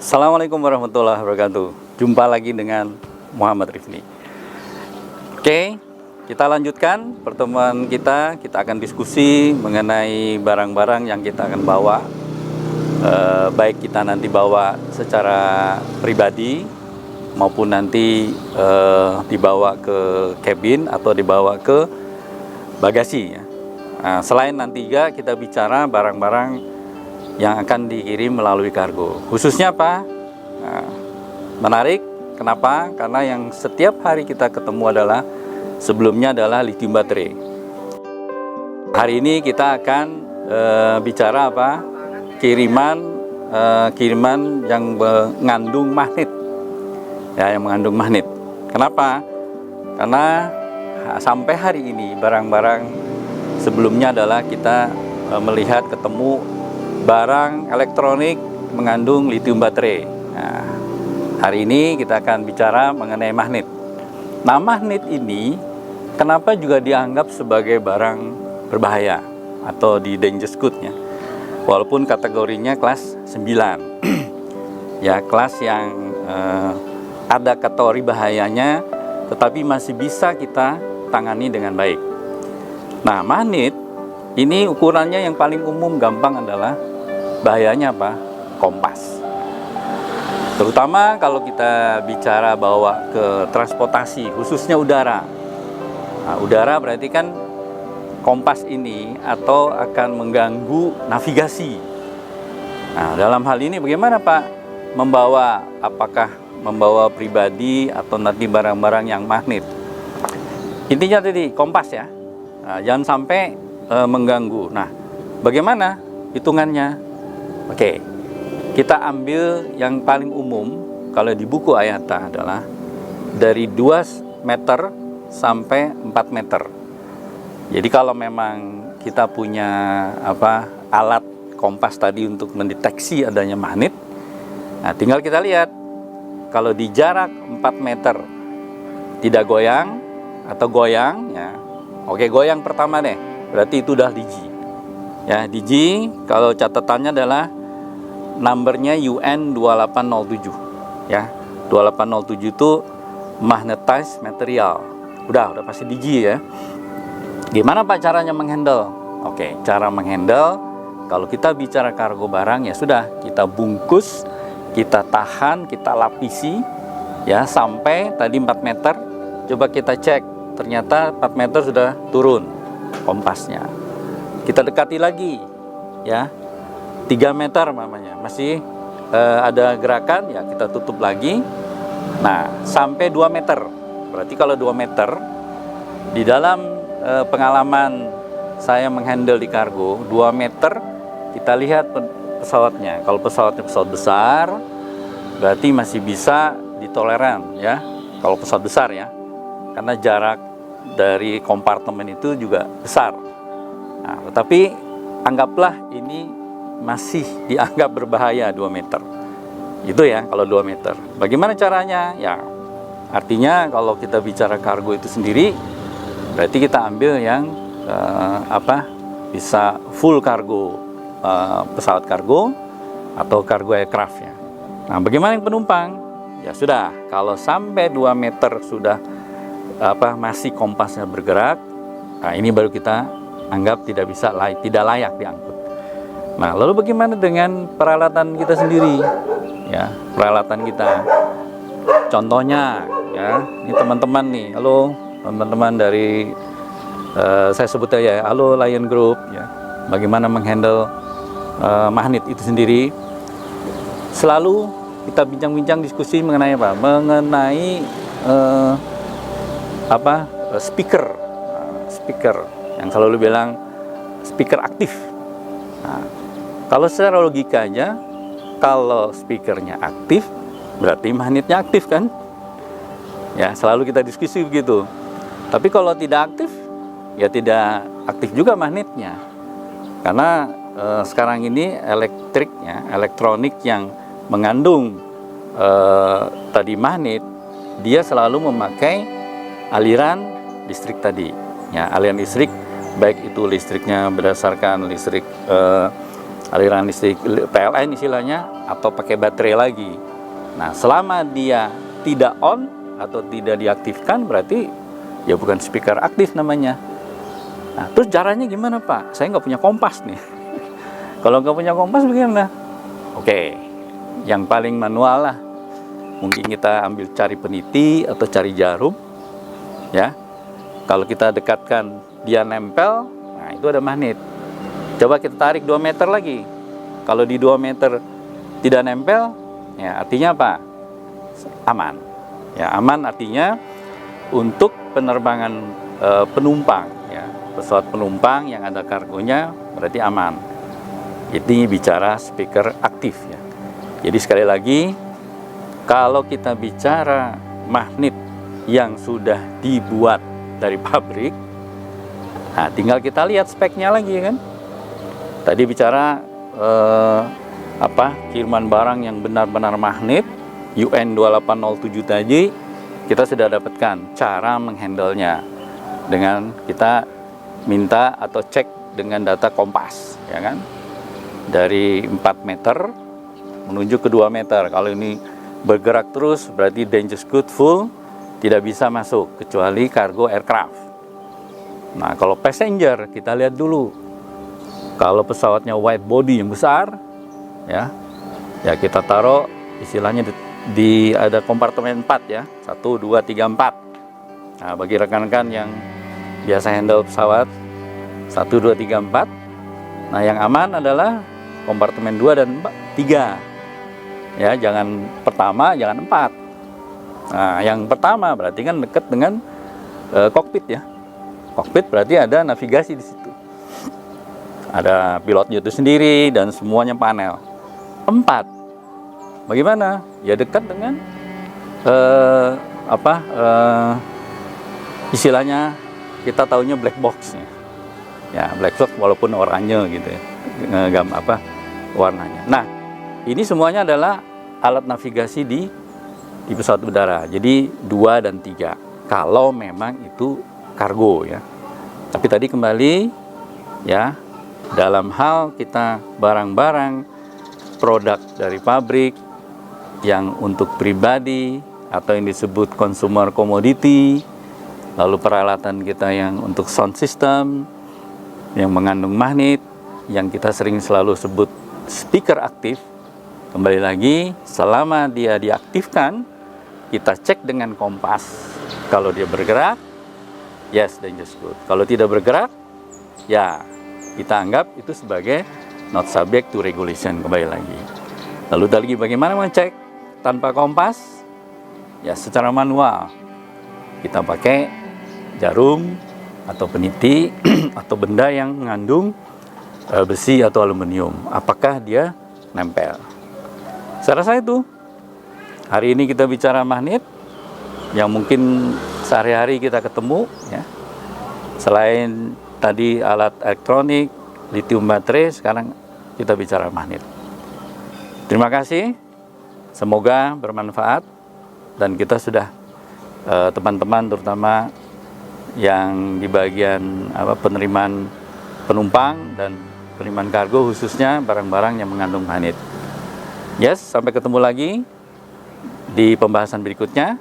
Assalamualaikum warahmatullahi wabarakatuh. Jumpa lagi dengan Muhammad Rifni. Oke, kita lanjutkan pertemuan kita. Kita akan diskusi mengenai barang-barang yang kita akan bawa. Baik kita nanti bawa secara pribadi maupun nanti dibawa ke cabin atau dibawa ke bagasi. Ya. Nah, selain nanti juga kita bicara barang-barang yang akan dikirim melalui kargo. Khususnya apa? Nah, menarik. Kenapa? Karena yang setiap hari kita ketemu adalah sebelumnya adalah lithium baterai. Hari ini kita akan bicara apa? Kiriman yang mengandung magnet. Ya, yang mengandung magnet. Kenapa? Karena sampai hari ini barang-barang sebelumnya adalah kita melihat ketemu barang elektronik mengandung lithium baterai. Nah, hari ini kita akan bicara mengenai magnet. Nah, magnet ini kenapa juga dianggap sebagai barang berbahaya atau di dangerous good ya. Walaupun kategorinya kelas 9. Ya, kelas yang ada kategori bahayanya tetapi masih bisa kita tangani dengan baik. Nah, magnet ini ukurannya yang paling umum gampang adalah bahayanya apa? Kompas. Terutama kalau kita bicara bawa ke transportasi, khususnya udara. Nah, udara berarti kan kompas ini atau akan mengganggu navigasi. Nah, dalam hal ini bagaimana Pak? Apakah membawa pribadi atau nanti barang-barang yang magnet? Intinya tadi kompas ya. Nah, jangan sampai mengganggu. Nah, bagaimana hitungannya? Oke, kita ambil yang paling umum kalau di buku IATA adalah dari 2 meter sampai 4 meter. Jadi kalau memang kita punya alat kompas tadi untuk mendeteksi adanya magnet, nah tinggal kita lihat kalau di jarak 4 meter tidak goyang atau goyang ya. Oke, goyang pertama deh, berarti itu udah digi. Ya, digi kalau catatannya adalah numbernya UN 2807 ya. 2807 itu magnetized material. Udah pasti digi ya. Gimana Pak caranya menghandle? Oke, cara menghandle kalau kita bicara kargo barang ya sudah, kita bungkus, kita tahan, kita lapisi ya sampai tadi 4 meter. Coba kita cek, ternyata 4 meter sudah turun kompasnya. Kita dekati lagi ya, 3 meter mamanya masih ada gerakan ya, kita tutup lagi. Nah, sampai 2 meter. Berarti kalau 2 meter di dalam pengalaman saya menghandle di kargo 2 meter, kita lihat pesawatnya. Kalau pesawatnya pesawat besar berarti masih bisa ditoleran ya, kalau pesawat besar ya, karena jarak dari kompartemen itu juga besar. Nah, tetapi anggaplah ini masih dianggap berbahaya 2 meter. Itu ya kalau 2 meter. Bagaimana caranya? Ya, artinya kalau kita bicara kargo itu sendiri, berarti kita ambil yang bisa full kargo, pesawat kargo atau kargo aircraft ya. Nah, bagaimana yang penumpang? Ya sudah, kalau sampai 2 meter sudah masih kompasnya bergerak, nah ini baru kita anggap tidak layak diangkut. Nah, lalu bagaimana dengan peralatan kita sendiri? Ya, peralatan kita. Contohnya, ya, ini teman-teman nih. Halo, teman-teman dari saya sebut aja, halo Lion Group. Ya, bagaimana menghandle magnet itu sendiri? Selalu kita bincang-bincang diskusi mengenai apa? Mengenai speaker yang selalu bilang speaker aktif. Nah, kalau secara logika aja, kalau speakernya aktif berarti magnetnya aktif kan? Ya, selalu kita diskusi begitu. Tapi kalau tidak aktif, ya tidak aktif juga magnetnya. Karena sekarang ini elektronik yang mengandung tadi magnet, dia selalu memakai aliran listrik tadi. Ya, aliran listrik baik itu listriknya berdasarkan listrik aliran listrik PLN istilahnya, atau pakai baterai lagi. Nah, selama dia tidak on atau tidak diaktifkan, berarti ya bukan speaker aktif namanya. Nah, terus caranya gimana Pak? Saya nggak punya kompas nih. Kalau nggak punya kompas bagaimana? Oke, yang paling manual lah. Mungkin kita ambil cari peniti atau cari jarum, ya. Kalau kita dekatkan dia nempel, nah itu ada magnet. Coba kita tarik 2 meter lagi. Kalau di 2 meter tidak nempel, ya artinya apa? Aman. Ya, aman artinya untuk penerbangan penumpang, ya. Pesawat penumpang yang ada kargonya berarti aman. Ini bicara speaker aktif, ya. Jadi sekali lagi, kalau kita bicara magnet yang sudah dibuat dari pabrik, nah tinggal kita lihat speknya lagi, kan. Tadi bicara kiriman barang yang benar-benar magnet UN 2807 tadi, kita sudah dapatkan cara menghandlenya dengan kita minta atau cek dengan data kompas, ya kan, dari 4 meter menuju ke 2 meter. Kalau ini bergerak terus berarti dangerous good full, tidak bisa masuk kecuali cargo aircraft. Nah, kalau passenger kita lihat dulu. Kalau pesawatnya wide body yang besar, ya kita taruh istilahnya di ada kompartemen 4, ya. 1, 2, 3, 4. Nah, bagi rekan-rekan yang biasa handle pesawat 1, 2, 3, 4. Nah, yang aman adalah kompartemen 2 dan 3. Ya, jangan pertama, jangan 4. Nah, yang pertama berarti kan dekat dengan kokpit, ya. Kokpit berarti ada navigasi di situ. Ada pilotnya itu sendiri dan semuanya panel. 4. Bagaimana? Ya dekat dengan istilahnya kita taunya black box, ya black box walaupun oranye gitu, ya, warnanya. Nah, ini semuanya adalah alat navigasi di pesawat udara. Jadi 2 dan 3 kalau memang itu kargo, ya. Tapi tadi kembali, ya, dalam hal kita barang-barang produk dari pabrik yang untuk pribadi atau yang disebut consumer commodity, lalu peralatan kita yang untuk sound system yang mengandung magnet, yang kita sering selalu sebut speaker aktif. Kembali lagi, selama dia diaktifkan, kita cek dengan kompas. Kalau dia bergerak, yes, dangerous good. Kalau tidak bergerak, ya kita anggap itu sebagai not subject to regulation. Kembali lagi. Lalu tadi bagaimana mengecek tanpa kompas? Ya secara manual. Kita pakai jarum atau peniti atau benda yang mengandung besi atau aluminium. Apakah dia nempel? Saya rasa itu. Hari ini kita bicara magnet yang mungkin sehari-hari kita ketemu, ya. Selain tadi alat elektronik, lithium baterai, sekarang kita bicara magnet. Terima kasih. Semoga bermanfaat dan kita sudah teman-teman terutama yang di bagian penerimaan penumpang dan penerimaan kargo, khususnya barang-barang yang mengandung magnet. Yes, sampai ketemu lagi di pembahasan berikutnya.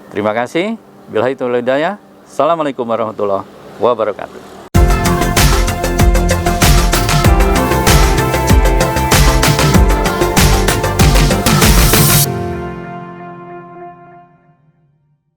Terima kasih. Billahi taufiq wal hidayah. Assalamualaikum warahmatullahi wabarakatuh.